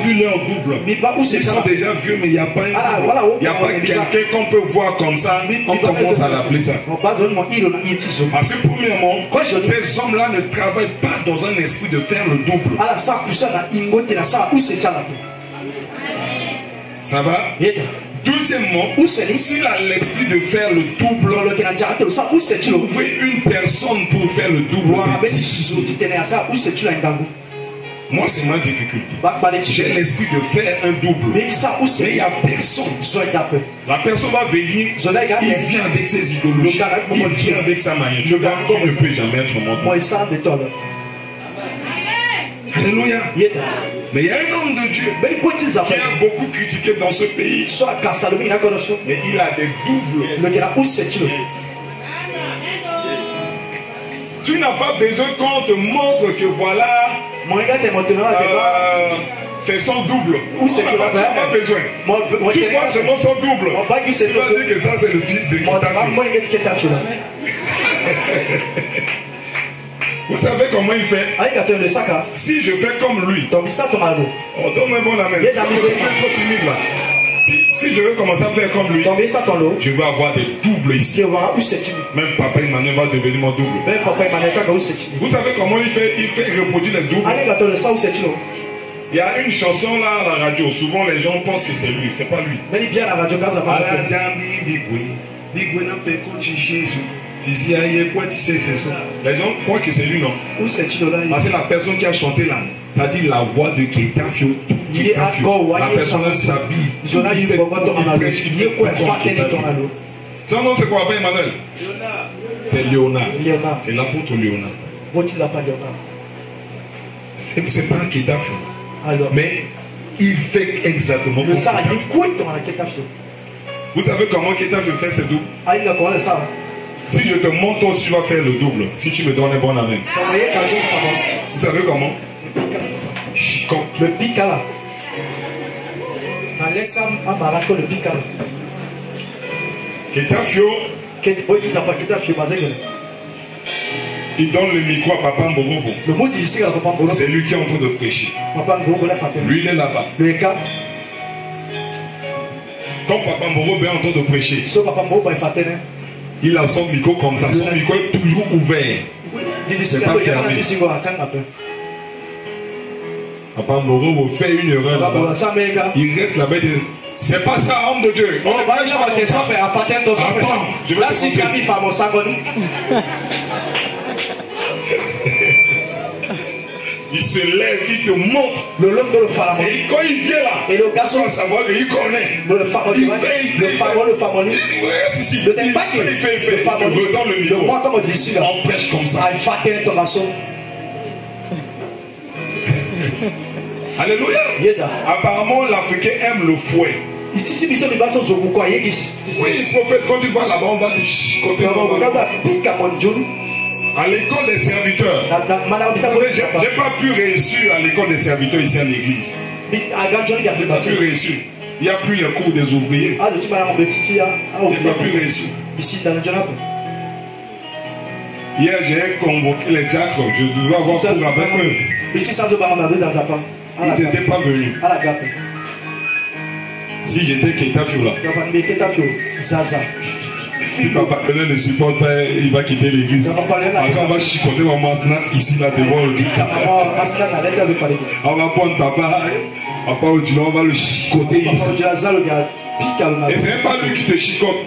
vu leur double. Ils sont déjà vieux, mais il n'y a pas quelqu'un qu'on peut voir comme ça. On commence à l'appeler ça. Parce que premièrement, ces hommes-là ne travaillent pas dans un esprit de faire le double. Ça va? Deuxièmement, s'il a l'esprit de faire le double, trouver une personne pour faire le double, moi, c'est ma difficulté. J'ai l'esprit de faire un double. Mais il n'y a personne. La personne va venir, il vient avec ses idéologies, il vient avec sa manière. Je ne peux jamais être mon tour. Alléluia. Mais il y a un homme de Dieu qui a beaucoup critiqué dans ce pays. Mais il a des doubles. Tu n'as pas besoin qu'on te montre que voilà, c'est son double. Tu n'as pas besoin. Tu vois seulement son double. Tu vas dire que ça c'est le fils de Kétafio. Vous savez comment il fait? Si je fais comme lui, on donne un bon amen. Continue là. Si je veux commencer à faire comme lui, je vais avoir des doubles ici. Même Papa Emmanuel va devenir mon double. Vous savez comment il fait? Il fait reproduire les doubles. Il y a une chanson là à la radio. Souvent les gens pensent que c'est lui. C'est pas lui. Les gens croient que c'est lui, non? Parce que la personne qui a chanté là, ça dit la voix de Kétafio. La personne s'habille. Son nom c'est quoi, Emmanuel? C'est Léonard. C'est l'apôtre Léonard. C'est pas Kétafio. Mais il fait exactement comme ça. Vous savez comment Kétafio fait ses doubles? Si je te montre aussi, tu vas faire le double. Si tu me donnes un bon amen. Vous savez comment? Le picala. Kétafio. Il donne le micro à Papa Mborobo. C'est lui qui est en train de prêcher. Lui, il est là-bas. Quand Papa Mborobo est en train de prêcher, il a son micro comme ça. Son micro est toujours ouvert. C'est pas fermé. Papa Mborobo fait une erreur là-bas. Il reste là-bas. C'est pas ça, homme de Dieu. Je vais il se lève, il te montre. Et quand il vient là, et le garçon va savoir qu'il connaît. Il redonne le micro. On prêche comme ça. Alléluia. Apparemment, l'Africain aime le fouet. Oui, prophète, quand tu vas là-bas, on va te chicoter. À l'école des serviteurs, j'ai pas pu réussir à l'école des serviteurs ici à l'église. J'ai pas pu réussir. Il n'y a plus les cours des ouvriers. J'ai pas pu réussir. Hier, j'ai convoqué les diacres. Je devais avoir cours avec eux. Ils n'étaient pas venus. Si j'étais Kétafio là, si Papa Pelé ne supporte pas, il va quitter l'église. Parce qu'on va chicoter mon masnat ici là devant lui. On va prendre Papa Odilo, on va le chicoter ici. Et c'est pas lui qui te chicote.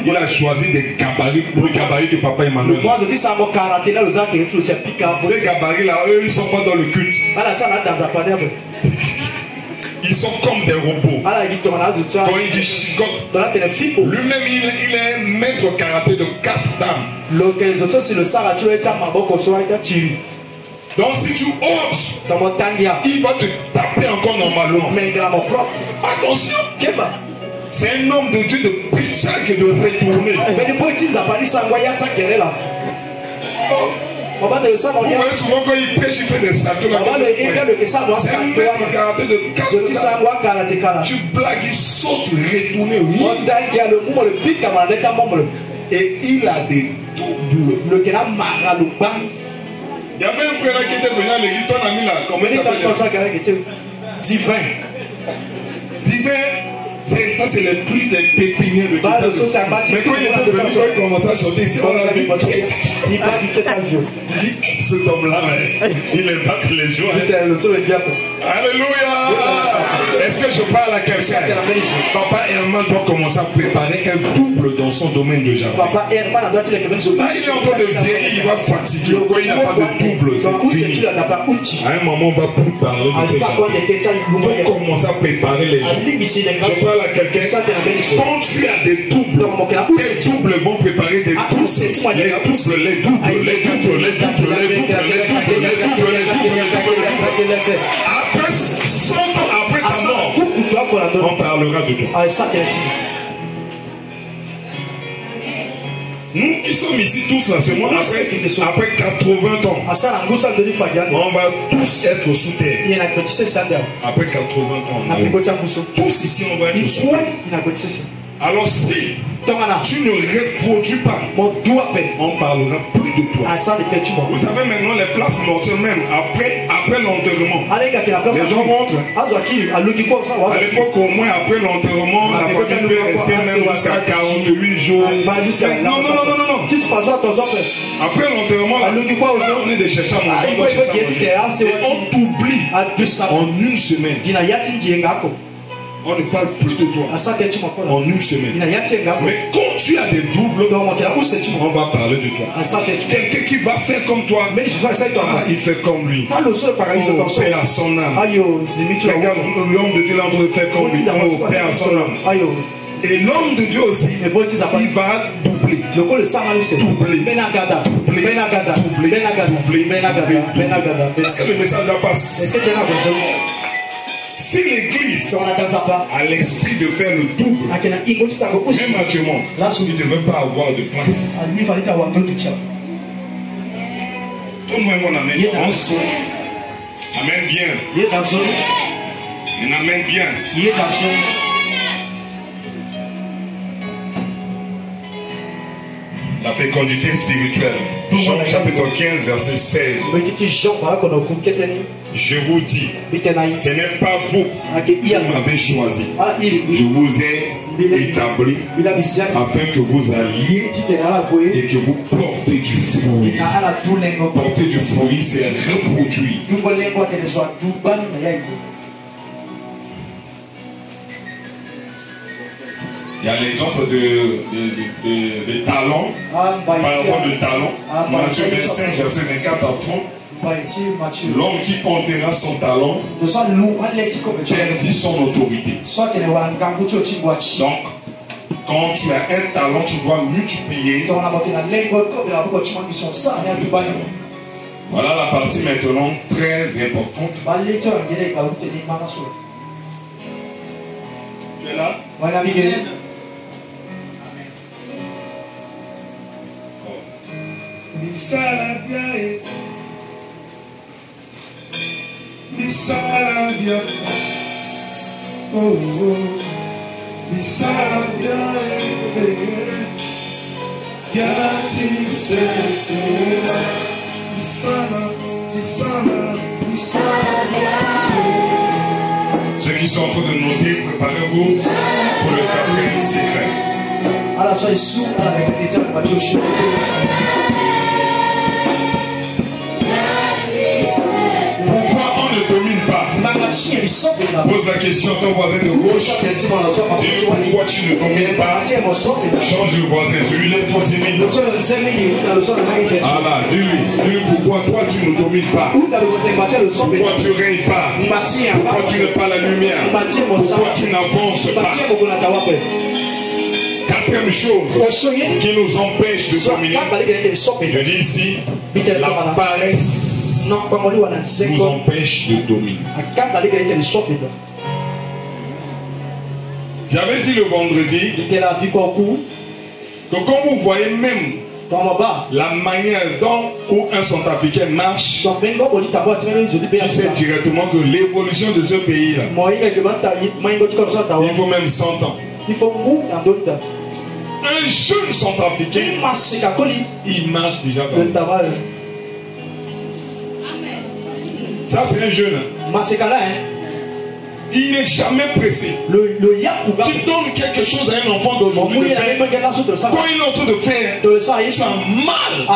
Il a choisi des gabarits pour le gabarit de Papa Emmanuel. Ces gabarits là, eux, ils sont pas dans le culte. Ils sont comme des robots. Quand il dit chicote, lui-même il est maître karaté de 4 dames. Donc si tu oses, il va te taper encore normalement. Attention, c'est un homme de Dieu de pizzac et de retourner. Vous voyez souvent quand il prêche, il fait des saltos. C'est un maître karaté de 4 dames. Tu blagues, il saute, retourner. Et il a des doubles. Il y avait un frère là qui était venu à l'église, ton ami là, comment il s'appelle? Divin. Ça c'est le prix des pépiniers de Dieu. Mais quand il était venu, quand il commençait à chanter ici, on l'a vu. Cet homme-là, il est pas tous les jours. Alléluia. Est-ce que je parle à quelqu'un? Papa Herman doit commencer à préparer un double dans son domaine de jardin. Là, il est en train de vieillir, il va fatiguer. Quand il n'a pas de double, c'est fini. À un moment, on va plus parler de ça. On va commencer à préparer les gens. Je parle à quelqu'un. Quand tu as des doubles, tes doubles vont préparer des doubles. Les doubles. Après 100 ans après ta mort, on parlera de toi. Nous qui sommes ici tous là, c'est moi, après 80 ans, on va tous être sous terre. Après 80 ans, tous ici on va être sous terre. Alors si tu ne reproduis pas, on parlera plus de toi. Vous savez maintenant les places mortuaires même après l'enterrement. Les gens montrent. À l'époque au moins après l'enterrement, la famille peut rester même jusqu'à 48 jours. Non. Après l'enterrement, on est des chercheurs. On t'oublie en une semaine. On ne parle plus de toi en une semaine. Mais quand tu as des doubles, on va parler de toi. Quelqu'un qui va faire comme toi, il fait comme lui. Oh, paix à son âme. Regarde, l'homme de Dieu est en train de faire comme lui. Oh, paix à son âme. Et l'homme de Dieu aussi, il va doubler. Est-ce que le message va passer? Si l'église a l'esprit de faire le double, même actuellement, il ne devait pas avoir de place. Donne-moi mon amen. Amen bien. Amen bien. La fécondité spirituelle. Jean chapitre 15, verset 16. Je vous dis, ce n'est pas vous qui m'avez choisi. Je vous ai établi afin que vous alliez et que vous portez du fruit. Porter du fruit, c'est reproduire. Il y a l'exemple de talent, par rapport de talent. Matthieu 25, verset 24 à 30. L'homme qui portera son talent perdit son autorité. Donc, quand tu as un talent, tu dois multiplier. Voilà la partie maintenant très importante. Tu es là? Misalabia, oh, Misalabia, Yati Setera, Misalabia. Ceux qui sont en train de noter, préparez-vous pour le 4e secret. Pose la question à ton voisin de gauche. Dis-lui pourquoi tu ne domines pas. Change le voisin. Celui-là est trop timide. Ah là, dis-lui pourquoi toi tu ne domines pas. Pourquoi tu ne règnes pas. Pourquoi tu n'es pas la lumière. Pourquoi tu n'avances pas. 4e chose qui nous empêche de dominer. Je dis ici, la paresse nous empêche de dominer. J'avais dit le vendredi que quand vous voyez même la manière dont un centrafricain marche, il sait directement que l'évolution de ce pays-là, il faut même 100 ans. Un jeune centrafricain, il marche déjà dans le travail. Ça, c'est un jeune. Il n'est jamais pressé. Tu donnes quelque chose à un enfant d'aujourd'hui de faire. Quand il est en train de faire, ça a mal.